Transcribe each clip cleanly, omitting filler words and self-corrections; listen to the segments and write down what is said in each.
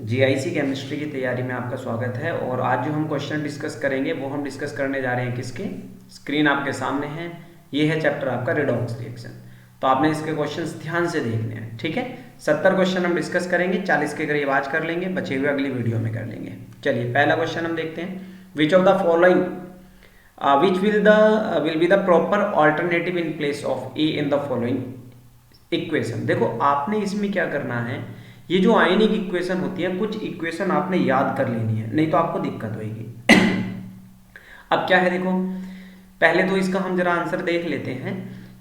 GIC chemistry की तैयारी में आपका स्वागत है। और आज जो हम क्वेश्चन डिस्कस करेंगे वो हम डिस्कस करने जा रहे हैं किसके, स्क्रीन आपके सामने है। ये है चैप्टर आपका रेडॉक्स रिएक्शन। तो आपने इसके क्वेश्चंस ध्यान से देखने हैं, ठीक है। 70 क्वेश्चन हम डिस्कस करेंगे, 40 के करीब आज कर लेंगे, बचे हुए अगली वीडियो में कर लेंगे। चलिए पहला क्वेश्चन हम देखते हैं। विच of the following which will be the proper alternative in place of A in the following equation. देखो आपने इसमें क्या करना है, ये जो आयनिक इक्वेशन होती है, कुछ इक्वेशन आपने याद कर लेनी है, नहीं तो आपको दिक्कत होगी। अब क्या है, देखो पहले तो इसका हम जरा आंसर देख लेते हैं।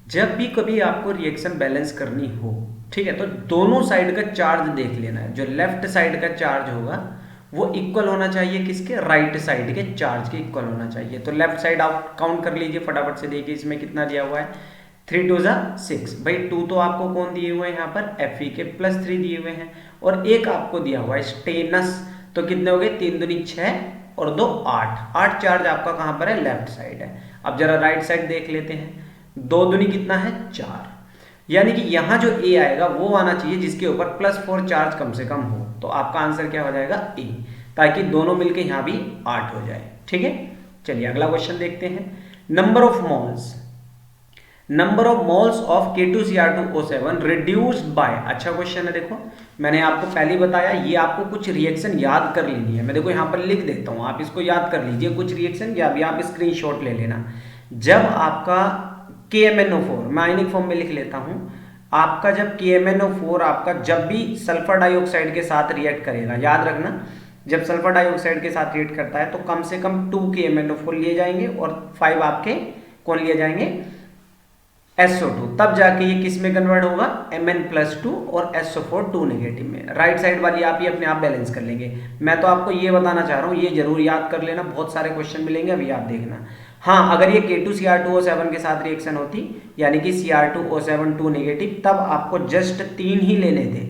जब भी कभी आपको रिएक्शन बैलेंस करनी हो, ठीक है, तो दोनों साइड का चार्ज देख लेना है। जो लेफ्ट साइड का चार्ज होगा वो इक्वल होना चाहिए किसके, राइट साइड के चार्ज के इक्वल होना चाहिए। तो लेफ्ट साइड आप काउंट कर लीजिए फटाफट से, देखिए इसमें कितना दिया हुआ है, 3 2 6। भाई 2 तो आपको कौन दिए हुए हैं यहाँ पर, Fe के +3 दिए हुए हैं, और एक आपको दिया हुआ है स्टेनस। तो कितने हो गए, 3 दूनी 6 और 2 8। 8 चार्ज आपका कहाँ पर है, लेफ्ट साइड है। अब जरा राइट साइड देख लेते हैं, 2 दूनी कितना है 4। यानी कि यहाँ जो ए आएगा वो आना चाहिए जिसके ऊपर +4 चार्ज कम से कम हो। तो आपका आंसर क्या हो जाएगा, ए, ताकि दोनों मिलके यहाँ भी 8 हो जाए, ठीक है। चलिए अगला क्वेश्चन देखते हैं। Number of moles of K2Cr2O7 reduced by. अच्छा क्वेश्चन है, देखो मैंने आपको पहले ही बताया, ये आपको कुछ रिएक्शन याद कर लेनी है। मैं देखो यहाँ पर लिख देता हूँ, आप इसको याद कर लीजिए कुछ रिएक्शन, या अभी आप स्क्रीनशॉट ले लेना। जब आपका KMnO4, मैं आयनिक फॉर्म में लिख लेता हूँ, आपका जब KMnO4 आपका जब भी सल्फर डाइऑक्साइड के साथ रिएक्ट करेगा, याद रखना, जब सल्फर डाइऑक्साइड के साथ रिएक्ट करता है तो कम से कम 2 KMnO4 लिए जाएंगे और 5 आपके कौन लिए जाएंगे, SO2। तब जाके ये किस में कन्वर्ट होगा, Mn+2 और SO4 2 नेगेटिव में। राइट साइड वाली आप ही अपने आप बैलेंस कर लेंगे। मैं तो आपको ये बताना चाह रहा हूँ, ये जरूर याद कर लेना, बहुत सारे क्वेश्चन मिलेंगे, अभी आप देखना। हाँ, अगर ये K2Cr2O7 के साथ रिएक्शन होती, यानी कि Cr2O7 2 नेगेटिव, तब आपको जस्ट 3 ही लेने थे,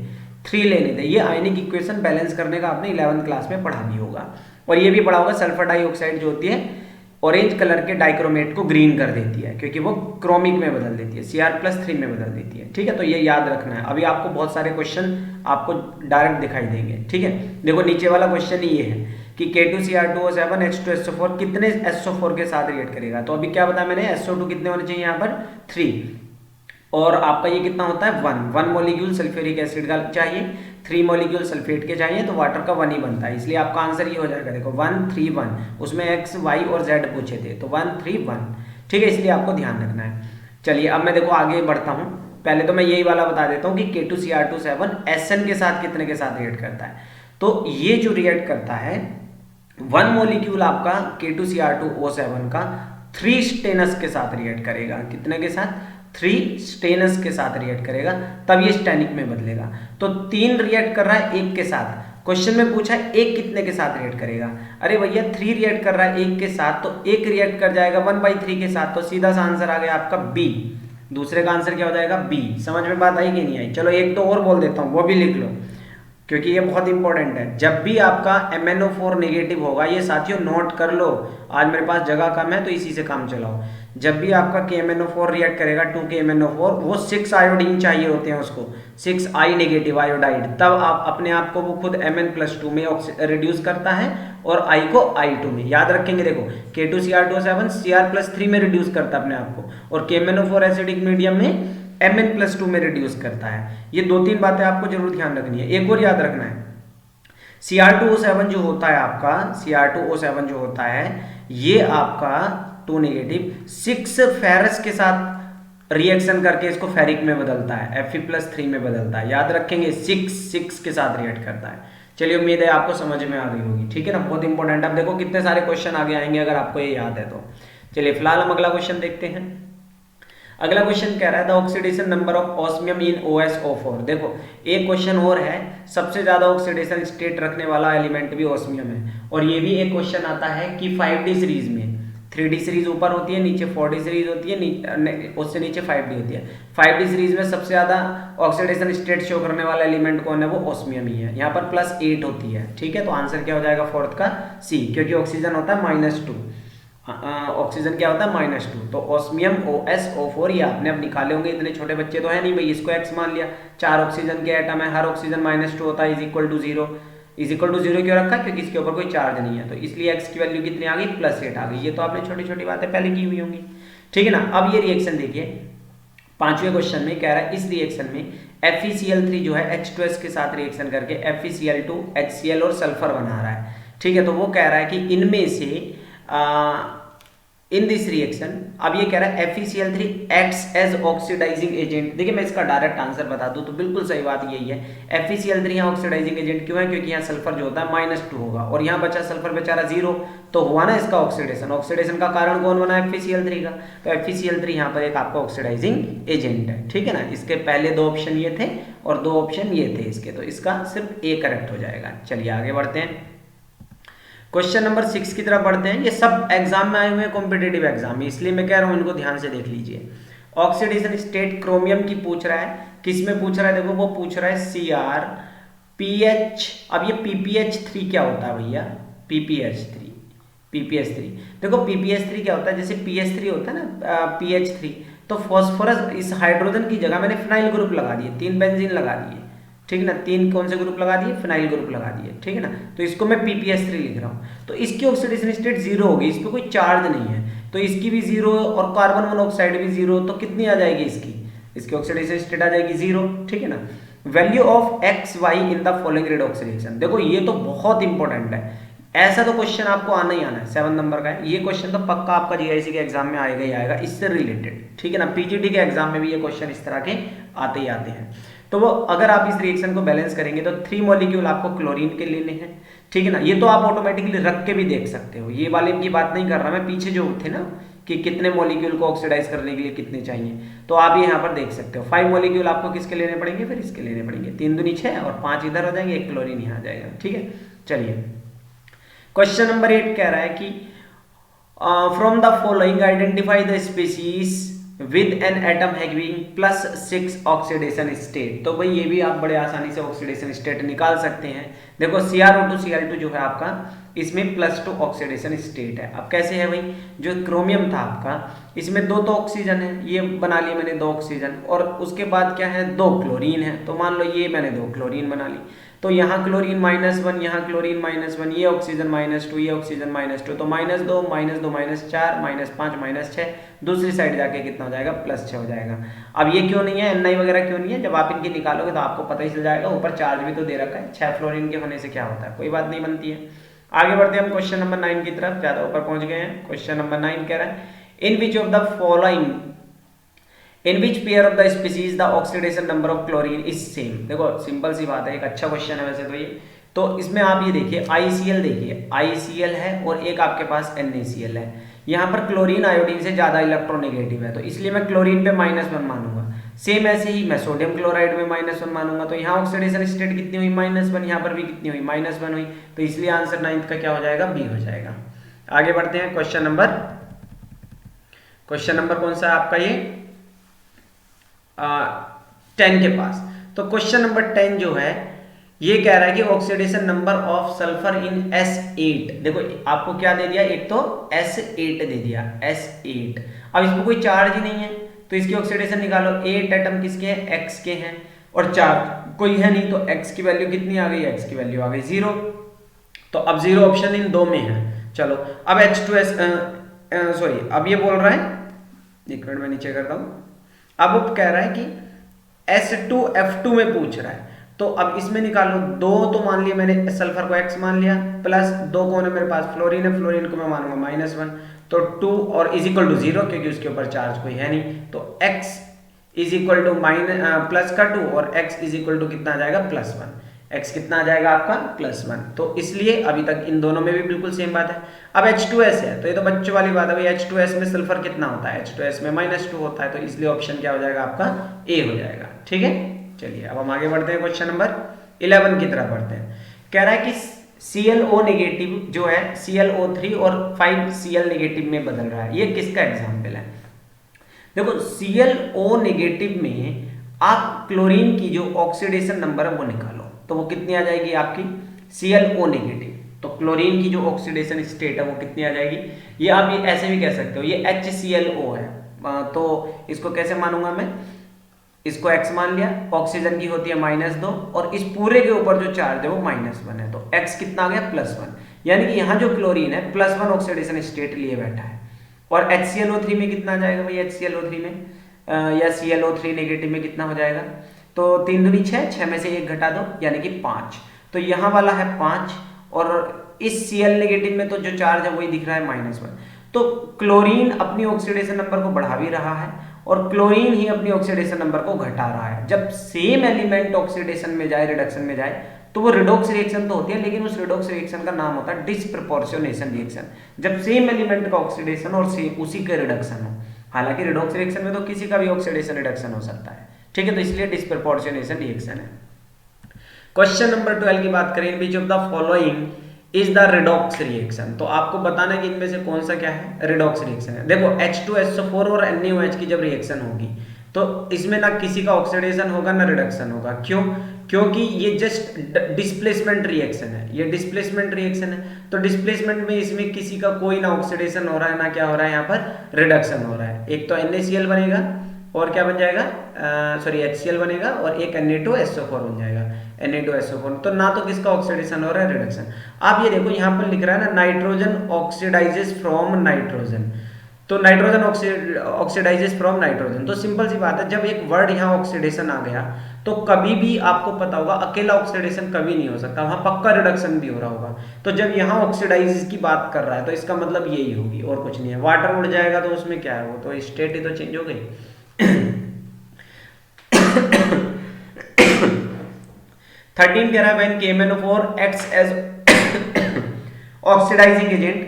3 लेने थे। ये आयनिक इक्वेशन बैलेंस करने का आपने 11th क्लास में पढ़ा भी होगा, और ये भी पढ़ा होगा। सल्फर डाइऑक्साइड जो होती है ऑरेंज कलर के डाइक्रोमेट को ग्रीन कर देती है, क्योंकि वो क्रोमिक में बदल देती है, Cr+3 में बदल देती है, ठीक है। तो ये याद रखना है। अभी आपको बहुत सारे क्वेश्चन आपको डायरेक्ट दिखाई देंगे, ठीक है। देखो नीचे वाला क्वेश्चन ये है कि K2Cr2O7 H2SO4 कितने SO4 के साथ रिएक्ट करेगा। तो अभी क्या बताया मैंने, SO2 कितने होने चाहिए यहाँ पर, 3, और आपका ये कितना होता है 1 मॉलिक्यूल सल्फ्यूरिक एसिड का चाहिए, 3 मॉलिक्यूल सल्फेट के चाहिए, तो वाटर का 1 ही बनता है। इसलिए आपका आंसर ये हो जाएगा, देखो 1 3 1, उसमें x y और z पूछे थे, तो 1 3 1, ठीक है। इसलिए आपको ध्यान रखना है। चलिए अब मैं देखो आगे बढ़ता हूँ। पहले तो मैं यही वाला बता देता हूँ कि K2Cr2O7 SN के साथ कितने के साथ रिएक्ट करता है। तो ये जो रिएक्ट करता है 1 मॉलिक्यूल आपका K2Cr2O7 का 3 स्टेनस के साथ रिएक्ट करेगा। कितने के साथ, 3 स्टेनस के साथ रिएक्ट करेगा, तब ये स्टेनिक में बदलेगा। तो 3 रिएक्ट कर रहा है 1 के साथ। क्वेश्चन में पूछा है 1 कितने के साथ रिएक्ट करेगा। अरे भैया 3 रिएक्ट कर रहा है 1 के साथ, तो 1 रिएक्ट कर जाएगा 1/3 के साथ। तो सीधा सा आंसर आ गया आपका बी। दूसरे का आंसर क्या हो जाएगा, बी। समझ में बात आई कि नहीं आई। चलो एक तो और बोल देता हूँ, वो भी लिख लो, क्योंकि ये बहुत इंपॉर्टेंट है। जब भी आपका MnO4 नेगेटिव होगा, ये साथियों नोट कर लो, आज मेरे पास जगह कम है तो इसी से काम चलाओ। जब भी आपका KMnO4 रिएक्ट करेगा 2 KMnO4, वो 6 आयोडीन चाहिए होते हैं उसको, 6 I नेगेटिव आयोडाइड, तब आप अपने आप को वो खुद Mn+2 में रिड्यूस करता है और I को I2 में। याद रखेंगे, देखो K2Cr2O7 Cr+3 में रिड्यूस करता है अपने आप को, और KMnO4 एसिडिक मीडियम में Mn+2 में रिड्यूस करता है। ये 2-3 बातें आपको जरूर ध्यान रखनी है। एक और याद रखना है, Cr2O7 जो होता है आपका, Cr2O7 जो होता है, ये आपका 2 नेगेटिव 6 फेरस के साथ रिएक्शन करके इसको फेरिक में बदलता है, Fe+3 में बदलता है। याद रखेंगे 6 के साथ रिएक्ट करता है। चलिए उम्मीद है आपको समझ में आ गई होगी, ठीक है ना, बहुत इंपॉर्टेंट। अब देखो कितने सारे क्वेश्चन आगे आएंगे अगर आपको ये याद है तो। चलिए फिलहाल हम अगला क्वेश्चन देखते हैं। अगला क्वेश्चन कह रहा है the oxidation number of osmium in OSO4। देखो एक क्वेश्चन और है, सबसे ज्यादा ऑक्सीडेशन स्टेट रखने वाला एलिमेंट भी ऑस्मियम है। और ये भी एक क्वेश्चन आता है कि 5D सीरीज में 3D सीरीज ऊपर होती है, नीचे 4D सीरीज होती है, उससे नीचे 5D होती है। 5D सीरीज में सबसे ज्यादा ऑक्सीडेशन स्टेट शो करने वाला एलिमेंट कौन है, वो ऑस्मियम ही है। यहाँ पर +8 होती है, ठीक है। तो आंसर क्या हो जाएगा, 4th का C, क्योंकि ऑक्सीजन होता है -2, ऑक्सीजन क्या होता है -2। तो ऑस्मियम OSO4 ये आपने अब निकाले होंगे, इतने छोटे बच्चे तो है नहीं भाई। इसको x मान लिया, 4 ऑक्सीजन के एटम है, हर ऑक्सीजन -2 होता है, = 0। इज इक्वल टू 0 क्यों रखा, क्योंकि इसके ऊपर कोई चार्ज नहीं है, तो इसलिए एक्स की वैल्यू कितनी आ गई, +8 आ गई। ये तो आपने छोटी छोटी बातें पहले की हुई होंगी, ठीक है ना। अब ये रिएक्शन देखिए, पांचवें क्वेश्चन में कह रहा है इस रिएक्शन में FeCl3 जो है H2S के साथ रिएक्शन करके FeCl2 HCl और सल्फर बना रहा है, ठीक है। तो वो कह रहा है कि इनमें से इन दिस रिएक्शन, अब ये कह रहा है FeCl3 acts as oxidising agent. देखिए मैं इसका डायरेक्ट आंसर बता दूं तो बिल्कुल सही बात यही है, FeCl3 यहाँ ऑक्सीडाइजिंग एजेंट क्यों है, क्योंकि यहाँ सल्फर जो होता है -2 होगा और यहाँ बचा सल्फर बेचारा 0, तो हुआ ना इसका ऑक्सीडेशन। ऑक्सीडेशन का कारण कौन बना है, FeCl3 का, तो FeCl3 यहाँ पर एक आपका ऑक्सीडाइजिंग एजेंट है, ठीक है ना। इसके पहले 2 ऑप्शन ये थे और 2 ऑप्शन ये थे इसके, तो इसका सिर्फ A करेक्ट हो जाएगा। चलिए आगे बढ़ते हैं, क्वेश्चन नंबर 6 की तरफ बढ़ते हैं। ये सब एग्जाम में आए हुए हैं, कॉम्पिटेटिव एग्जाम में, इसलिए मैं कह रहा हूँ इनको ध्यान से देख लीजिए। ऑक्सीडेशन स्टेट क्रोमियम की पूछ रहा है, किस में पूछ रहा है, देखो वो पूछ रहा है CrPH। अब ये PPH3 क्या होता है भैया, PPH3 देखो PPH3 क्या होता है, जैसे PH3 होता है ना, PH3, तो फॉस्फोरस इस हाइड्रोजन की जगह मैंने फिनाइल ग्रुप लगा दिए, 3 बेंजीन लगा दिए, ठीक है ना। 3 कौन से ग्रुप लगा दिए, फिनाइल ग्रुप लगा दिए, ठीक है ना। तो इसको मैं PPH3 लिख रहा हूँ, तो इसकी ऑक्सीडेशन स्टेट 0 होगी, इस पर कोई चार्ज नहीं है, तो इसकी भी 0 और कार्बन मोनोऑक्साइड भी 0, तो कितनी आ जाएगी इसकी ऑक्सीडेशन स्टेट आ जाएगी 0, ठीक है ना। Value of XY in the following red oxidation, देखो ये तो बहुत इंपॉर्टेंट है, ऐसा तो क्वेश्चन आपको आना ही आना है, 7 नंबर का है ये क्वेश्चन, तो पक्का आपका GIC के एग्जाम में आएगा ही आएगा इससे रिलेटेड, ठीक है ना। PGT के एग्जाम में भी ये क्वेश्चन इस तरह के आते ही आते हैं। तो वो अगर आप इस रिएक्शन को बैलेंस करेंगे तो 3 मॉलिक्यूल आपको क्लोरीन के लेने हैं, ठीक है ना। ये तो आप ऑटोमेटिकली रख के भी देख सकते हो, ये वाले की बात नहीं कर रहा मैं, पीछे जो थे ना कि कितने मॉलिक्यूल को ऑक्सीडाइज करने के लिए कितने चाहिए, तो आप ये यहाँ पर देख सकते हो। 5 मॉलिक्यूल आपको किसके लेने पड़ेंगे, फिर इसके लेने पड़ेंगे, 3 दूनी 6 और 5 इधर हो जाएंगे, 1 क्लोरीन यहाँ आ जाएगा, ठीक है। चलिए क्वेश्चन नंबर 8 कह रहा है कि from the following identify the species with an atom having +6 oxidation state. तो भाई ये भी आप बड़े आसानी से ऑक्सीडेशन स्टेट निकाल सकते हैं। देखो CrO2 Cl2 जो है आपका, इसमें +2 ऑक्सीडेशन स्टेट है। अब कैसे है भाई, जो क्रोमियम था आपका, इसमें 2 तो ऑक्सीजन है, ये बना लिए मैंने 2 ऑक्सीजन, और उसके बाद क्या है 2 क्लोरीन है, तो मान लो ये मैंने 2 क्लोरीन बना ली, तो यहाँ क्लोरीन -1, यहाँ क्लोरीन -1, ये ऑक्सीजन -2, ये ऑक्सीजन -2, तो -2 -4 -5 -6, दूसरी साइड जाके कितना हो जाएगा, +6 हो जाएगा। अब ये क्यों नहीं है, Ni वगैरह क्यों नहीं है, जब आप इनकी निकालोगे तो आपको पता ही चल जाएगा, ऊपर चार्ज भी तो दे रखा है, 6 फ्लोरीन के होने से क्या होता है, कोई बात नहीं बनती है। आगे बढ़ते हैं हम क्वेश्चन नंबर 9 की तरफ, ज्यादा ऊपर पहुंच गए हैं। क्वेश्चन नंबर 9 कह रहा है in which of the following, in which pair of the species the oxidation number of chlorine is same. देखो सिंपल सी बात है, एक अच्छा क्वेश्चन है वैसे तो ये, तो इसमें आप ये देखिए ICl, देखिए ICl है और एक आपके पास NaCl है, यहाँ पर क्लोरीन आयोडीन से ज्यादा इलेक्ट्रोनेगेटिव है, तो इसलिए मैं क्लोरीन पे -1 मानूंगा। सेम ऐसे ही मैं सोडियम क्लोराइड में -1 मानूंगा, तो यहाँ ऑक्सीडेशन स्टेट कितनी हुई, -1, यहाँ पर भी कितनी हुई, -1 हुई, तो इसलिए आंसर 9th का क्या हो जाएगा, B हो जाएगा। आगे बढ़ते हैं क्वेश्चन नंबर कौन सा है आपका, ये 10 के पास। तो क्वेश्चन नंबर 10 जो है ये कह रहा है कि oxidation number of sulphur in S8। देखो आपको क्या दे दिया, एक तो S8 दे दिया, S8। अब इसमें कोई चार्ज ही नहीं है, तो इसकी ऑक्सीडेशन निकालो, 8 एटम किसके हैं, X के हैं, और चार्ज कोई है नहीं, तो X की वैल्यू कितनी आ गई, X की वैल्यू आ गई 0, तो अब 0 ऑप्शन इन 2 में है। चलो अब H2S सॉरी, अब ये बोल रहा है, एक मिनट में नीचे करता हूं, अब वो कह रहा है कि S2F2 में पूछ रहा है, तो अब इसमें निकालो, 2 तो मान लिया मैंने, सल्फर को X मान लिया, प्लस 2 कौन है मेरे पास, फ्लोरीन है, फ्लोरीन को मैं मानूंगा -1, तो 2 और इज इक्वल टू 0, क्योंकि उसके ऊपर चार्ज कोई है नहीं, तो X इज इक्वल टू +2 और X इज इक्वल टू कितना आ जाएगा, +1। X कितना आ जाएगा आपका, +1, तो इसलिए अभी तक इन दोनों में भी बिल्कुल सेम बात है। अब H2S है, तो ये तो बच्चों वाली बात है भाई, H2S में सल्फर कितना होता है, H2S में -2 होता है, तो इसलिए ऑप्शन क्या हो जाएगा आपका, A हो जाएगा, ठीक है। चलिए अब हम आगे बढ़ते हैं, क्वेश्चन नंबर 11 की तरफ बढ़ते हैं। कह रहा है कि ClO नेगेटिव जो है ClO3 और 5Cl नेगेटिव में बदल रहा है, ये किसका एग्जाम्पल है। देखो ClO नेगेटिव में आप क्लोरीन की जो ऑक्सीडेशन नंबर है वो निकालो, तो वो कितनी आ जाएगी आपकी, ClO नेगेटिव, तो क्लोरीन की जो ऑक्सीडेशन स्टेट है वो कितनी आ जाएगी, ये आप ये ऐसे भी कह सकते हो, ये HClO है, तो इसको कैसे मानूंगा मैं, इसको x मान लिया, ऑक्सीजन की होती है -2 और इस पूरे के ऊपर जो चार्ज है वो -1 है, तो x कितना आ गया +1, यानी कि यहाँ जो क्लोरीन है +1 ऑक्सीडेशन स्टेट लिए बैठा है। और HClO3 में कितना आ जाएगा भाई, HClO3 में या ClO3 नेगेटिव में कितना हो जाएगा, तो 3 दूनी 6, 6 में से 1 घटा दो यानी कि 5, तो यहाँ वाला है 5 और इस Cl नेगेटिव में तो जो चार्ज है वही दिख रहा है -1। तो क्लोरीन अपनी ऑक्सीडेशन नंबर को बढ़ा भी रहा है और क्लोरीन ही अपनी ऑक्सीडेशन नंबर को घटा रहा है। जब सेम एलिमेंट ऑक्सीडेशन में जाए, रिडक्शन में जाए, तो वो रिडॉक्स रिएक्शन तो होती है, लेकिन उस रिडॉक्स रिएक्शन का नाम होता है डिस्प्रपोर्शनेशन रिएक्शन, जब सेम एलिमेंट का ऑक्सीडेशन और उसी का रिडक्शन हो। हालांकि रिडॉक्स रिएक्शन में तो किसी का भी ऑक्सीडेशन रिडक्शन हो सकता है, ठीक है, तो इसलिए डिस्प्रपोर्शनेशन रिएक्शन है। क्वेश्चन नंबर 12 की बात करें, which of the following is the redox reaction, तो आपको बताना है कि इनमें से कौन सा क्या है रिडॉक्स रिएक्शन है। देखो H2SO4 और NaOH की जब रिएक्शन होगी तो इसमें ना किसी का ऑक्सीडेशन होगा ना रिडक्शन होगा। क्यों? क्योंकि ये जस्ट डिस्प्लेसमेंट रिएक्शन है, ये डिस्प्लेसमेंट रिएक्शन है, तो डिस्प्लेसमेंट में इसमें किसी का कोई ना ऑक्सीडेशन हो रहा है ना क्या हो रहा है, यहाँ पर रिडक्शन हो रहा है। एक तो NaCl बनेगा और क्या बन जाएगा, सॉरी HCl बनेगा और एक Na2SO4 बन जाएगा, Na2SO4, तो ना तो किसका ऑक्सीडेशन हो रहा है रिडक्शन। आप ये देखो यहाँ पर लिख रहा है ना नाइट्रोजन ऑक्सीडाइजेस फ्रॉम नाइट्रोजन, तो नाइट्रोजन ऑक्सीडाइजेस फ्रॉम नाइट्रोजन, तो सिंपल सी बात है, जब एक वर्ड यहाँ ऑक्सीडेशन आ गया तो कभी भी आपको पता होगा अकेला ऑक्सीडेशन कभी नहीं हो सकता, वहां पक्का रिडक्शन भी हो रहा होगा। तो जब यहाँ ऑक्सीडाइज की बात कर रहा है तो इसका मतलब यही होगी और कुछ नहीं है। वाटर उड़ जाएगा तो उसमें क्या है, वो तो स्टेट ही तो चेंज हो गई। 13 कह रहा है when KMnO4 acts as oxidizing agent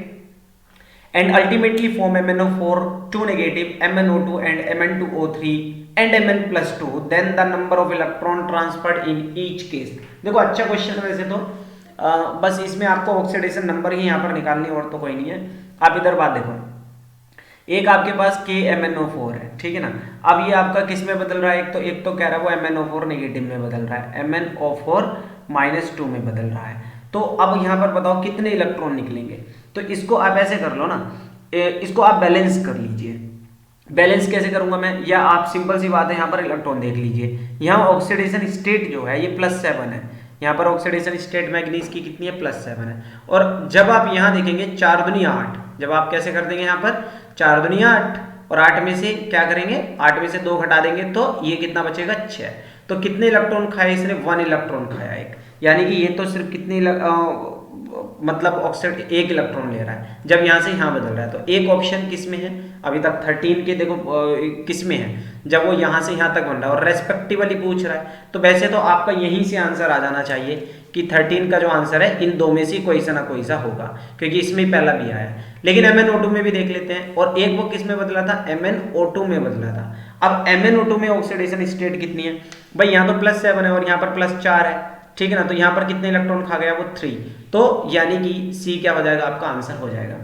and ultimately form MnO4 2 negative, MnO2 and Mn2O3 and Mn+2, then the number of electron transferred in each case। देखो अच्छा क्वेश्चन है वैसे तो, बस इसमें आपको ऑक्सीडेशन नंबर ही यहाँ पर निकालनी और तो कोई नहीं है। आप इधर बात देखो, एक आपके पास KMnO4 है, ठीक है ना, अब ये आपका किस में बदल रहा है, एक तो कह रहा है वो MnO4 नेगेटिव में बदल रहा है, MnO4 -2 में बदल रहा है। तो अब यहाँ पर बताओ कितने इलेक्ट्रॉन निकलेंगे, तो इसको आप ऐसे कर लो ना, इसको आप बैलेंस कर लीजिए। बैलेंस कैसे करूंगा मैं, या आप सिंपल सी बात है यहाँ पर इलेक्ट्रॉन देख लीजिए, यहाँ ऑक्सीडेशन स्टेट जो है ये +7 है, यहाँ पर ऑक्सीडेशन स्टेट मैग्नीज की कितनी है, +7 है। और जब आप यहाँ देखेंगे 4 दूनी 8, जब आप कैसे कर देंगे यहाँ पर 4 दूनी 8 और 8 में से क्या करेंगे, 8 में से 2 घटा देंगे तो ये कितना बचेगा 6। तो कितने इलेक्ट्रॉन खाए इसने, 1 इलेक्ट्रॉन खाया एक, यानी कि ये तो सिर्फ कितने मतलब ऑक्सीड 1 इलेक्ट्रॉन ले रहा है जब यहाँ से यहाँ बदल रहा है। तो एक ऑप्शन किस में है, अभी तक 13 के देखो किस में है, जब वो यहाँ से यहाँ तक बन रहा है और रेस्पेक्टिवली पूछ रहा है, तो वैसे तो आपका यहीं से आंसर आ जाना चाहिए कि 13 का जो आंसर है इन दो में से कोई सा ना कोई सा होगा, क्योंकि इसमें पहला भी आया। लेकिन MnO2 में भी देख लेते हैं, और एक वो किस में बदला था, MnO2 में बदला था। अब MnO2 में ऑक्सीडेशन स्टेट कितनी है भाई, यहाँ तो +7 है और यहाँ पर +4 है, ठीक है ना, तो यहाँ पर कितने इलेक्ट्रॉन खा गया, वो 3, तो यानी कि C क्या हो जाएगा, आपका आंसर हो जाएगा।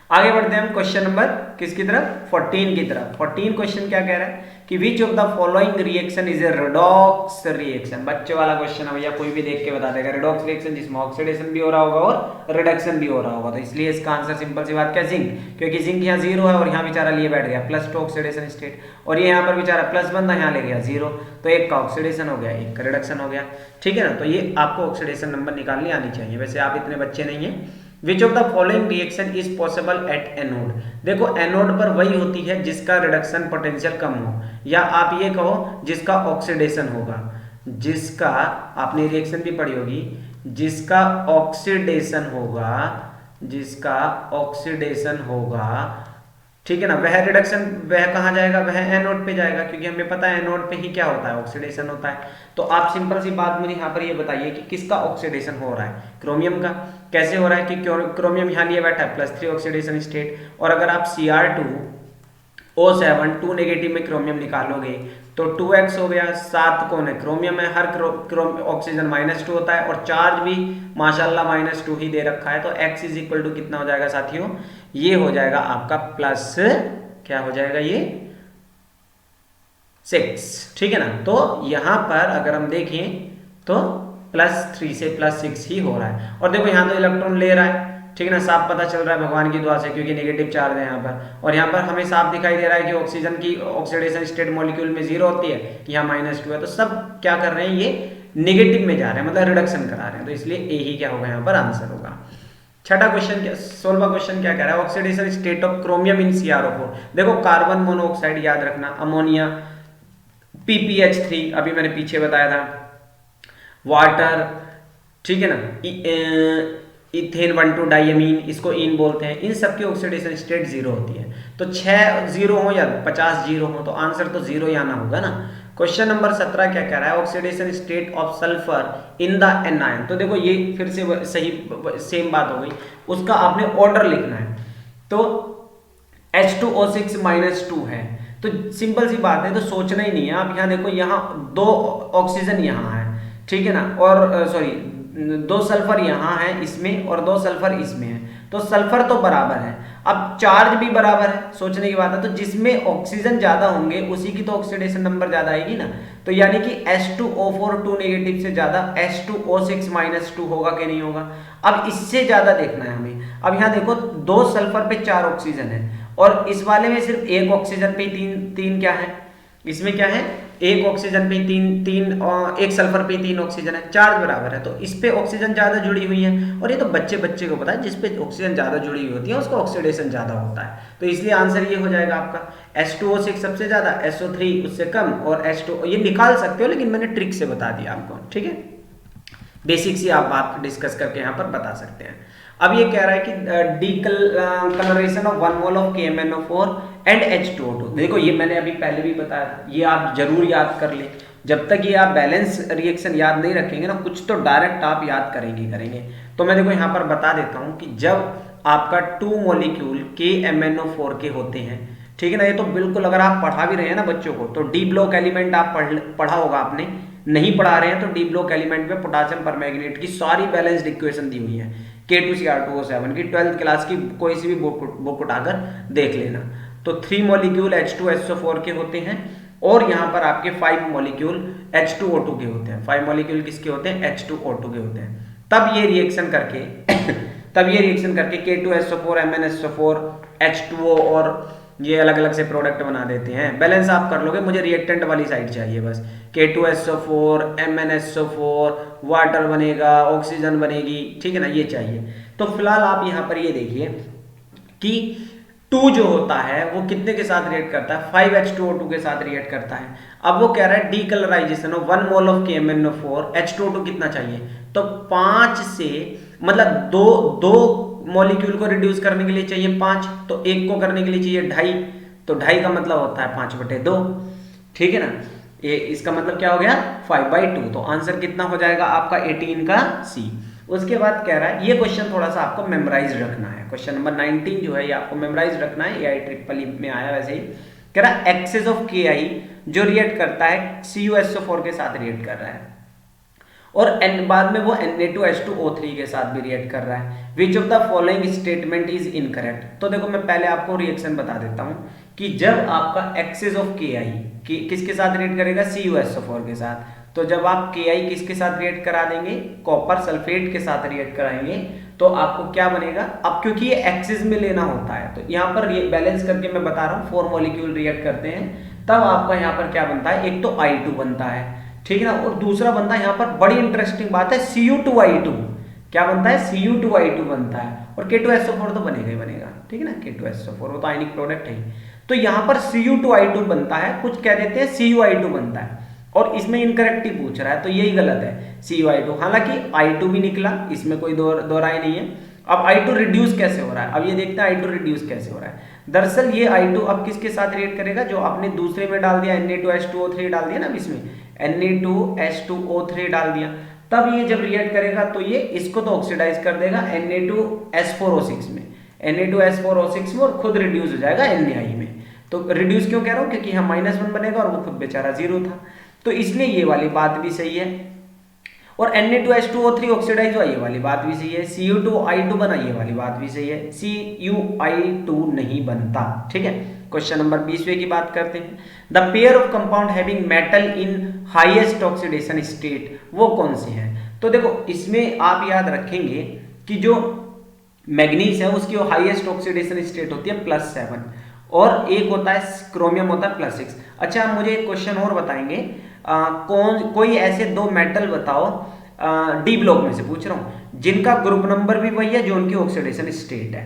आगे बढ़ते हैं हम क्वेश्चन नंबर किसकी तरफ, 14 की तरफ। 14 क्वेश्चन क्या कह रहा है कि विच of the following reaction is a redox reaction. बच्चे वाला क्वेश्चन है भैया, कोई भी देख के बता देगा। रिडॉक्स रिएक्शन जिसमें ऑक्सीडेशन भी हो रहा होगा और रिडक्शन भी हो रहा होगा, तो इसलिए इसका आंसर सिंपल सी बात क्या, जिंक, क्योंकि जिंक यहाँ 0 है और यहाँ बेचारा लिए बैठ गया +2 ऑक्सीडेशन स्टेट, और ये यहाँ पर बेचारा +1 था, यहाँ ले गया 0, तो एक का ऑक्सीडेशन हो गया, एक का रिडक्शन हो गया, ठीक है ना। तो ये आपको ऑक्सीडेशन नंबर निकालनी आनी चाहिए, वैसे आप इतने बच्चे नहीं है। Which of the following reaction is possible at anode। देखो एनोड पर वही होती है जिसका रिडक्शन पोटेंशियल कम हो, या आप ये कहो जिसका ऑक्सीडेशन होगा, जिसका आपने रिएक्शन भी पढ़ी होगी, जिसका ऑक्सीडेशन होगा, जिसका ऑक्सीडेशन होगा, ठीक है ना, वह रिडक्शन वह कहाँ जाएगा, वह एनोड पे जाएगा, क्योंकि हमें पता है एनोड पे ही क्या होता है, ऑक्सीडेशन होता है। तो आप सिंपल सी बात मुझे यहाँ पर ये बताइए कि किसका ऑक्सीडेशन हो रहा है, क्रोमियम का। कैसे हो रहा है कि क्रोमियम यहाँ लिए बैठा है +3 ऑक्सीडेशन स्टेट, और अगर आप Cr2O7 2 नेगेटिव में क्रोमियम निकालोगे तो 2x हो गया, 7 कौन है, क्रोमियम है, हर ऑक्सीजन -2 होता है और चार्ज भी माशाल्लाह -2 ही दे रखा है, तो x इज इक्वल टू कितना हो जाएगा साथियों, ये हो जाएगा आपका प्लस, क्या हो जाएगा ये 6, ठीक है ना। तो यहां पर अगर हम देखें तो +3 से +6 ही हो रहा है, और देखो यहाँ तो इलेक्ट्रॉन ले रहा है, ठीक है ना, साफ पता चल रहा है भगवान की दुआ से, क्योंकि नेगेटिव चार्ज है यहाँ पर, और यहाँ पर हमें साफ दिखाई दे रहा है कि ऑक्सीजन की ऑक्सीडेशन स्टेट मॉलिक्यूल में 0 होती है, यहाँ -2 है, तो सब क्या कर रहे हैं, ये नेगेटिव में जा रहे हैं, मतलब रिडक्शन करा रहे हैं, तो इसलिए ए ही क्या होगा यहाँ पर आंसर होगा। छठा क्वेश्चन क्या, 16वां क्वेश्चन क्या कह रहा है, oxidation state of chromium in CrO4। देखो कार्बन मोनोऑक्साइड याद रखना, अमोनिया PPH3 अभी मैंने पीछे बताया था, वाटर, ठीक है ना, इथेन 1,2 डाइअमीन, इसको इन बोलते हैं, इन सब की ऑक्सीडेशन स्टेट 0 होती है। तो 6 0 हो या 50 0 हो, तो आंसर तो 0 ही आना होगा ना। क्वेश्चन नंबर 17 क्या कह रहा है, oxidation state of sulphur in the anion. तो देखो ये फिर से सही सेम बात हो गई, उसका आपने ऑर्डर लिखना है। तो H2O6 -2 है, तो सिंपल सी बात है, तो सोचना ही नहीं है आप। यहाँ देखो, यहाँ 2 ऑक्सीजन यहाँ है, ठीक है ना, और सॉरी 2 सल्फर यहाँ है इसमें और 2 सल्फर इसमें है, तो सल्फर तो बराबर है, अब चार्ज भी बराबर है, सोचने की बात है। तो जिसमें ऑक्सीजन ज्यादा होंगे उसी की तो ऑक्सीडेशन नंबर ज्यादा आएगी ना, तो यानी कि H2O4 2 नेगेटिव से ज्यादा H2O6 -2 होगा कि नहीं होगा। अब इससे ज्यादा देखना है हमें। अब यहाँ देखो 2 सल्फर पे 4 ऑक्सीजन है, और इस वाले में सिर्फ 1 ऑक्सीजन पे 3 क्या है, इसमें क्या है, 1 ऑक्सीजन पे 3 और 1 सल्फर पे 3 ऑक्सीजन है, चार्ज बराबर है, तो इस पे ऑक्सीजन ज्यादा जुड़ी हुई है, और ये तो बच्चे को पता है, जिस पे ऑक्सीजन ज्यादा जुड़ी हुई होती है उसका ऑक्सीडेशन ज्यादा होता है, तो इसलिए आंसर ये हो जाएगा आपका H2O6 सबसे ज्यादा, SO3 उससे कम, और H2 ये निकाल सकते हो, लेकिन मैंने ट्रिक से बता दिया आपको, ठीक है, बेसिक सी आप बात डिस्कस करके यहाँ पर बता सकते हैं। अब ये कह रहा है कि decoloration of 1 mole of KMnO4 and H2O2। देखो ये मैंने अभी पहले भी बताया था, ये आप जरूर याद कर ले। जब तक ये आप बैलेंस रिएक्शन याद नहीं रखेंगे ना, कुछ तो डायरेक्ट आप याद करेंगे। तो मैं देखो यहाँ पर बता देता हूँ कि जब आपका 2 मॉलिक्यूल KMnO4 के होते हैं, ठीक है ना, ये तो बिल्कुल अगर आप पढ़ा भी रहे हैं ना बच्चों को, तो डी ब्लॉक एलिमेंट आप पढ़ा होगा आपने, नहीं पढ़ा रहे हैं तो डी ब्लॉक एलिमेंट में पोटेशियम परमैंगनेट की सारी बैलेंस्ड इक्वेशन दी हुई है, K2Cr2O7 की 12th क्लास की कोई सी भी बुक उठाकर देख लेना। तो 3 मॉलिक्यूल H2SO4 के होते हैं, और यहाँ पर आपके 5 मॉलिक्यूल H2O2 के होते हैं। 5 मॉलिक्यूल किसके होते हैं, H2O2 के होते हैं। तब ये रिएक्शन करके K2SO4 MnSO4 H2O और ये अलग अलग से प्रोडक्ट बना देते हैं। बैलेंस आप कर लोगे, मुझे रिएक्टेंट वाली साइड चाहिए बस। K2SO4 MnSO4 वाटर बनेगा, ऑक्सीजन बनेगी, ठीक है ना, ये चाहिए। तो फिलहाल आप यहाँ पर ये देखिए कि 2 जो होता है वो कितने के साथ रिएक्ट करता है, 5H2O2 के साथ रिएक्ट करता है। अब वो कह रहा है decolourisation of 1 mole of KMnO4 H2O2 कितना चाहिए, तो 5 से मतलब दो मॉलिक्यूल को रिड्यूस करने के लिए चाहिए 5, तो 1 को करने के लिए चाहिए 2.5, तो 2.5 का मतलब होता है 5/2, ठीक है ना, ये इसका मतलब क्या हो गया 5/2। तो आंसर कितना हो जाएगा आपका 18 का C। उसके बाद कह रहा है, ये क्वेश्चन थोड़ा सा आपको मेमोराइज रखना है, क्वेश्चन नंबर 19 जो है ये आपको मेमोराइज रखना है, AI में आया वैसे ही। कह रहा है एक्सेस ऑफ Ki जो रिएक्ट करता है CuSO4 के साथ रिएक्ट कर रहा है, और बाद में वो Na2H2O3 के साथ भी रिएक्ट कर रहा है। विच of the following statement is incorrect. तो देखो मैं पहले आपको रिएक्शन बता देता हूं कि जब आपका एक्सेस ऑफ Ki किसके साथ रिएक्ट करेगा, CuSO4 के साथ, तो जब आप Ki किसके साथ रिएक्ट करा देंगे, कॉपर सल्फेट के साथ रिएक्ट कराएंगे, तो आपको क्या बनेगा। अब क्योंकि ये एक्सेस में लेना होता है, तो यहाँ पर बैलेंस करके मैं बता रहा हूँ, 4 मॉलिक्यूल रिएक्ट करते हैं, तब आपका यहाँ पर क्या बनता है, एक तो I2 बनता है, ठीक है ना, और दूसरा बनता है यहाँ पर बड़ी इंटरेस्टिंग बात है Cu2I2। क्या बनता है, Cu2I2 बनता है, और K2SO4 तो बनेगा ही बनेगा, ठीक है ना, K2SO4 वो तो आयनिक प्रोडक्ट है। तो यहाँ पर Cu2I2 बनता है, कुछ कह देते हैं Cu2I2 बनता है, और इसमें इनकरेक्ट ही पूछ रहा है, तो यही गलत है Cu2I2। हालांकि I2 भी निकला, इसमें कोई दो राय नहीं है। अब I2 रिड्यूस कैसे हो रहा है, अब ये देखते हैं I2 रिड्यूस कैसे हो रहा है। दरअसल ये I2 अब किसके साथ रिएक्ट करेगा, जो आपने दूसरे में डाल दिया Na2H2O3 डाल दिया ना, अब इसमें Na2H2O3 डाल दिया, तब ये जब रिएक्ट करेगा तो ये इसको तो ऑक्सीडाइज कर देगा Na2S4O6 में, Na2S4O6 में, और खुद रिड्यूस हो जाएगा Na में। तो रिड्यूस क्यों कह रहा हूँ, क्योंकि यहाँ -1 बनेगा और वो खुद बेचारा 0 था, तो इसलिए ये वाली बात भी सही है। और Na2H2O3 ऑक्सीडाइज हुआ, ये वाली बात भी सही है। Cu2I2 बना, ये वाली बात भी सही है। Cu2 नहीं बनता, ठीक है। क्वेश्चन नंबर 20वें की बात करते हैं। The pair of compound having metal in highest oxidation state, वो कौन से हैं। तो देखो इसमें आप याद रखेंगे कि जो मैग्नीज है उसकी हाईएस्ट ऑक्सीडेशन स्टेट होती है +7 और एक होता है क्रोमियम होता है +6। अच्छा मुझे एक क्वेश्चन और बताएंगे, कोई ऐसे दो मेटल बताओ, डी ब्लॉक में से पूछ रहा हूं, जिनका ग्रुप नंबर भी वही है जो उनकी ऑक्सीडेशन स्टेट है,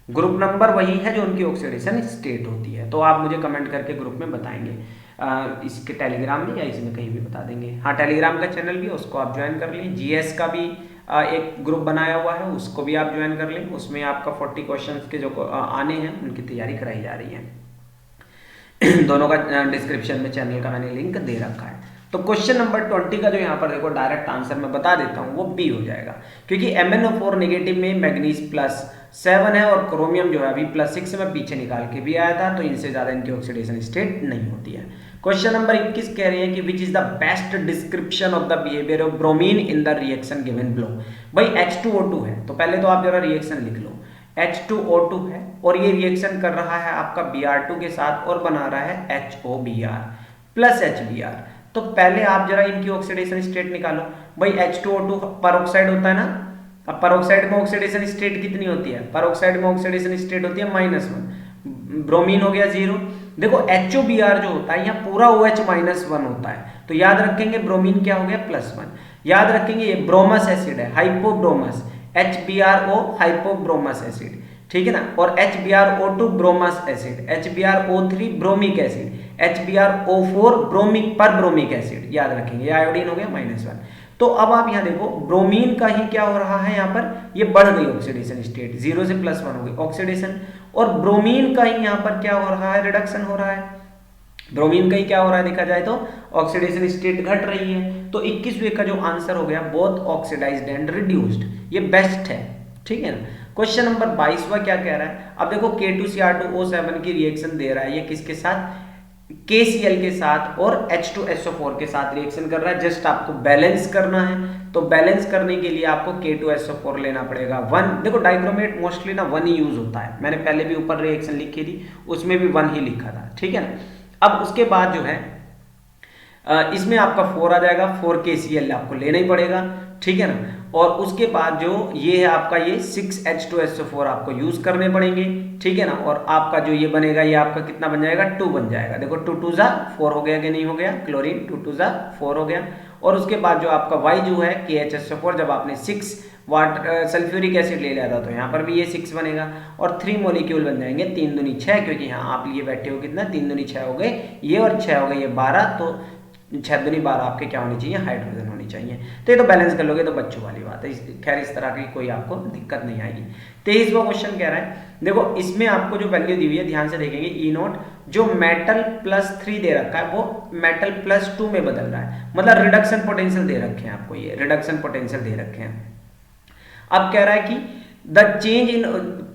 ग्रुप नंबर वही है जो उनकी ऑक्सीडेशन स्टेट होती है। तो आप मुझे कमेंट करके ग्रुप में बताएंगे, इसके टेलीग्राम में या इसमें कहीं भी बता देंगे। हाँ टेलीग्राम का चैनल भी है उसको आप ज्वाइन कर लें, जीएस का भी एक ग्रुप बनाया हुआ है उसको भी आप ज्वाइन कर लें, उसमें आपका 40 क्वेश्चंस के जो आने हैं उनकी तैयारी कराई जा रही है। दोनों का डिस्क्रिप्शन में चैनल का मैंने लिंक दे रखा है। तो क्वेश्चन नंबर 20 का जो यहाँ पर देखो डायरेक्ट आंसर मैं बता देता हूँ वो बी हो जाएगा, क्योंकि MnO4 नेगेटिव में मैग्नीज +7 है और क्रोमियम जो है अभी +6 में पीछे निकाल के भी आया था, तो इनसे ज्यादा इनकी ऑक्सीडेशन स्टेट नहीं होती है। क्वेश्चन नंबर 21 कह रहे हैं कि which is the best description of the behaviour of bromine in the reaction given below. भाई H2O2 है तो पहले तो आप जरा रिएक्शन लिख लो, H2O2 है और ये रिएक्शन कर रहा है आपका Br2 के साथ और बना रहा है HOBr प्लस HBr। तो पहले आप जरा इनकी ऑक्सीडेशन स्टेट निकालो। भाई H2O2 परऑक्साइड होता है ना, अब परऑक्साइड में ऑक्सीडेशन स्टेट कितनी होती है, परऑक्साइड में ऑक्सीडेशन स्टेट होती है -1, ब्रोमीन हो गया 0। देखो HOBr जो होता है यहाँ पूरा OH -1 होता है, तो याद रखेंगे ब्रोमीन क्या हो गया +1, याद रखेंगे ये ब्रोमस एसिड है हाइपोब्रोमस, HBrO हाइपोब्रोमस एसिड, ठीक है ना, और HBrO2 bromous acid, HBrO3 bromic acid, HBrO4 bromic perbromic acid, याद रखेंगे आयोडीन हो गया -1। तो अब आप यहाँ देखो ब्रोमीन का ही क्या हो रहा है, यहाँ पर ये बढ़ गई ऑक्सीडेशन स्टेट 0 से +1 हो गई ऑक्सीडेशन, और ब्रोमीन का ही यहाँ पर क्या हो रहा है, रिडक्शन हो रहा है। ब्रोमीन का ही क्या हो रहा है देखा जाए तो ऑक्सीडेशन स्टेट घट रही है। तो 21वें का जो आंसर हो गया बोथ ऑक्सीडाइज्ड एंड रिड्यूस्ड, ये बेस्ट है, ठीक है ना। क्वेश्चन नंबर 22वां क्या कह रहा है, अब देखो K2Cr2O7 की रिएक्शन दे रहा है, ये किसके साथ, KCl के साथ और H2SO4 के साथ रिएक्शन कर रहा है। जस्ट आपको बैलेंस करना है, तो बैलेंस करने के लिए आपको K2SO4 लेना पड़ेगा 1। देखो डाइक्रोमेट मोस्टली ना 1 ही यूज होता है, मैंने पहले भी ऊपर रिएक्शन लिखी थी उसमें भी 1 ही लिखा था, ठीक है ना। अब उसके बाद जो है इसमें आपका 4 आ जाएगा, 4 KCl आपको लेना ही पड़ेगा, ठीक है ना। और उसके बाद जो ये है आपका ये 6H2SO4 आपको यूज करने पड़ेंगे, ठीक है ना। और आपका जो ये बनेगा ये आपका कितना बन जाएगा 2 बन जाएगा। देखो 2 2 जा 4 हो गया कि नहीं हो गया, क्लोरीन 2 2 जा 4 हो गया। और उसके बाद जो आपका Y जो है KHSO4, जब आपने 6 सल्फ्यूरिक एसिड ले लिया था तो यहाँ पर भी ये 6 बनेगा और 3 मॉलिक्यूल बन जाएंगे, 3 दूनी 6, क्योंकि यहाँ आप लिए बैठे हो कितना 3 दूनी 6 हो गए ये और 6 हो गए ये 12, तो 6 दूनी 12 आपके क्या होनी चाहिए, हाइड्रोजन होनी चाहिए। तो ये तो बैलेंस कर लोगे तो बच्चों वाली बात है, खैर इस तरह की कोई आपको दिक्कत नहीं आएगी। 23वां क्वेश्चन कह रहा है, देखो इसमें आपको जो वैल्यू दी हुई है ध्यान से देखेंगे, E0 जो मेटल +3 दे रखा है वो मेटल +2 में बदल रहा है, मतलब रिडक्शन पोटेंशियल दे रखे हैं आपको, ये रिडक्शन पोटेंशियल दे रखे हैं। अब कह रहा है कि द चेंज इन,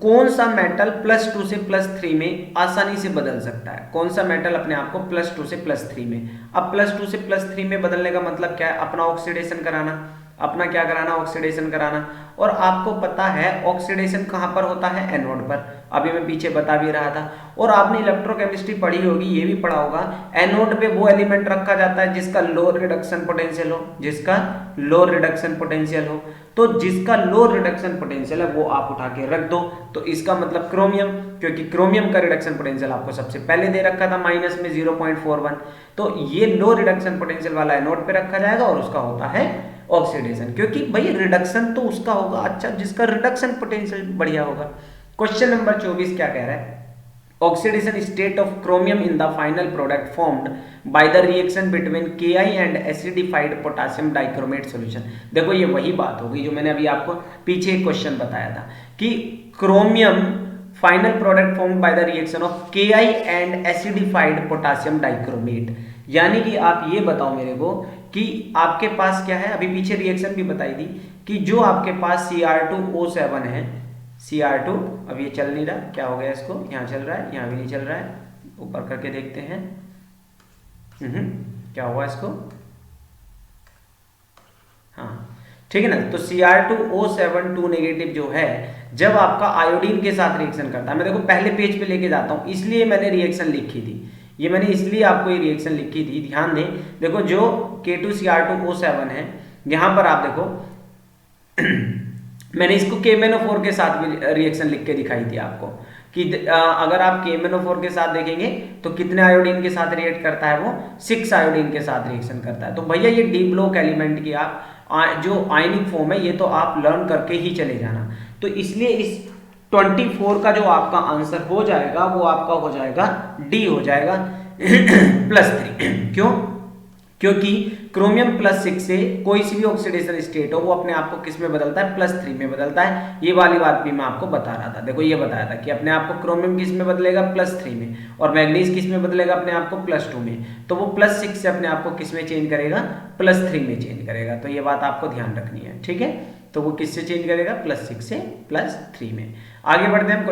कौन सा मेटल +2 से +3 में आसानी से बदल सकता है, कौन सा मेटल अपने आप को +2 से +3 में, अब +2 से +3 में बदलने का मतलब क्या है, अपना ऑक्सीडेशन कराना, अपना क्या कराना, ऑक्सीडेशन कराना। और आपको पता है ऑक्सीडेशन कहाँ पर होता है, एनोड पर, अभी मैं पीछे बता भी रहा था। और आपने इलेक्ट्रोकेमिस्ट्री पढ़ी होगी, ये भी पढ़ा होगा, एनोड पे वो एलिमेंट रखा जाता है जिसका लो रिडक्शन पोटेंशियल हो, जिसका लो रिडक्शन पोटेंशियल हो। तो जिसका लो रिडक्शन पोटेंशियल है वो आप उठा के रख दो, तो इसका मतलब क्रोमियम, क्योंकि क्रोमियम का रिडक्शन पोटेंशियल आपको सबसे पहले दे रखा था माइनस में 0.41, तो ये लो रिडक्शन पोटेंशियल वाला एनोड पे रखा जाएगा और उसका होता है ऑक्सीडेशन, क्योंकि भाई रिडक्शन तो उसका होगा अच्छा जिसका रिडक्शन पोटेंशियल बढ़िया होगा। क्वेश्चन नंबर 24 क्या कह रहा है, oxidation state of chromium in the final product formed by the reaction between Ki and acidified potassium dichromate solution. देखो ये वही बात होगी जो मैंने अभी आपको पीछे एक क्वेश्चन बताया था कि chromium final product formed by the reaction of Ki and acidified potassium dichromate. यानी कि आप ये बताओ मेरे को कि आपके पास क्या है, अभी पीछे रिएक्शन भी बताई थी कि जो आपके पास Cr2O7 है, Cr2, अब ये चल नहीं रहा, क्या हो गया इसको, यहाँ चल रहा है यहाँ भी नहीं चल रहा है, ऊपर करके देखते हैं क्या हुआ इसको, हाँ ठीक है ना। तो Cr2O7 2 नेगेटिव जो है जब आपका आयोडीन के साथ रिएक्शन करता है, मैं देखो पहले पेज पे लेके जाता हूँ इसलिए मैंने रिएक्शन लिखी थी, ये मैंने इसलिए आपको ये रिएक्शन लिखी थी, ध्यान दें। देखो जो K2Cr2O7 है यहाँ पर आप देखो मैंने इसको KMnO4 के साथ भी रिएक्शन लिख के दिखाई थी आपको कि अगर आप KMnO4 के साथ देखेंगे तो कितने आयोडीन के साथ रिएक्ट करता है, वो 6 आयोडीन के साथ रिएक्शन करता है। तो भैया ये डी ब्लॉक एलिमेंट की आप जो आयनिक फॉर्म है ये तो आप लर्न करके ही चले जाना। तो इसलिए इस 24 का जो आपका आंसर हो जाएगा वो आपका हो जाएगा डी हो जाएगा +3। क्यों? क्योंकि क्रोमियम +6 से कोई सी भी ऑक्सीडेशन स्टेट हो वो अपने आप को किस में बदलता है, +3 में बदलता है। ये वाली बात भी मैं आपको बता रहा था। देखो ये बताया था कि अपने आप को क्रोमियम किस में बदलेगा, +3 में, और मैग्नीज किस में बदलेगा अपने आप को, +2 में। तो वो +6 से अपने आप को किस में चेंज करेगा, +3 में चेंज करेगा। तो ये बात आपको ध्यान रखनी है, ठीक है। तो वो किससे चेंज करेगा, +6 से +3 में। आगे बढ़ते हैं हम